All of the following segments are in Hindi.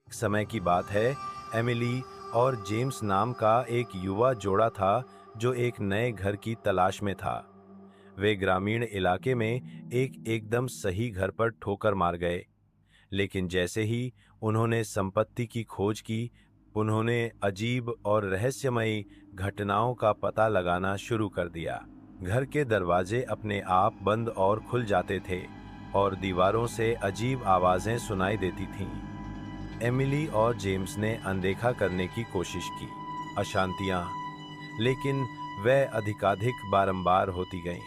समय की बात है। एमिली और जेम्स नाम का एक युवा जोड़ा था जो एक नए घर की तलाश में था। वे ग्रामीण इलाके में एक एकदम सही घर पर ठोकर मार गए। लेकिन जैसे ही उन्होंने संपत्ति की खोज की, उन्होंने अजीब और रहस्यमयी घटनाओं का पता लगाना शुरू कर दिया। घर के दरवाजे अपने आप बंद और खुल जाते थे और दीवारों से अजीब आवाजें सुनाई देती थीं। एमिली और जेम्स ने अनदेखा करने की कोशिश की, अशांतियां, लेकिन वह अधिकाधिक बारंबार होती गईं।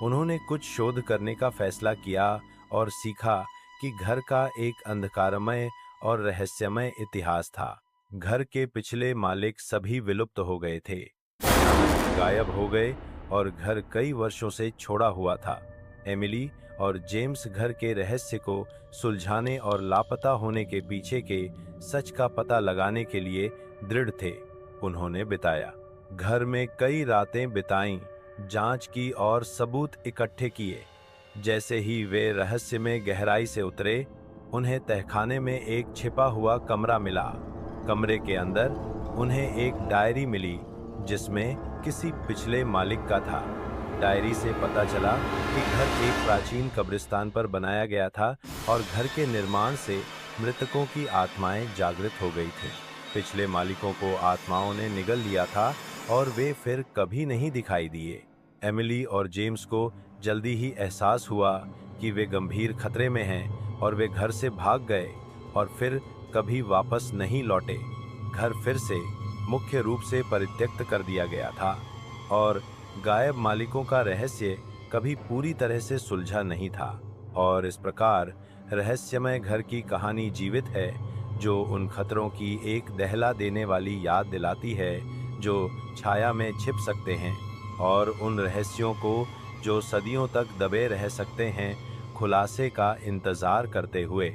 उन्होंने कुछ शोध करने का फैसला किया और सीखा कि घर का एक अंधकारमय और रहस्यमय इतिहास था। घर के पिछले मालिक सभी विलुप्त हो गए थे, गायब हो गए और घर कई वर्षों से छोड़ा हुआ था। एमिली और जेम्स घर के रहस्य को सुलझाने और लापता होने के पीछे के सच का पता लगाने के लिए दृढ़ थे। उन्होंने बिताया घर में कई रातें बिताईं, जांच की और सबूत इकट्ठे किए। जैसे ही वे रहस्य में गहराई से उतरे, उन्हें तहखाने में एक छिपा हुआ कमरा मिला। कमरे के अंदर उन्हें एक डायरी मिली जिसमें किसी पिछले मालिक का था। डायरी से पता चला कि घर एक प्राचीन कब्रिस्तान पर बनाया गया था और घर के निर्माण से मृतकों की आत्माएं जागृत हो गई थीं। पिछले मालिकों को आत्माओं ने निगल लिया था और वे फिर कभी नहीं दिखाई दिए। एमिली और जेम्स को जल्दी ही एहसास हुआ कि वे गंभीर खतरे में हैं और वे घर से भाग गए और फिर कभी वापस नहीं लौटे। घर फिर से मुख्य रूप से परित्यक्त कर दिया गया था और गायब मालिकों का रहस्य कभी पूरी तरह से सुलझा नहीं था। और इस प्रकार रहस्यमय घर की कहानी जीवित है, जो उन खतरों की एक दहला देने वाली याद दिलाती है जो छाया में छिप सकते हैं, और उन रहस्यों को जो सदियों तक दबे रह सकते हैं, खुलासे का इंतजार करते हुए।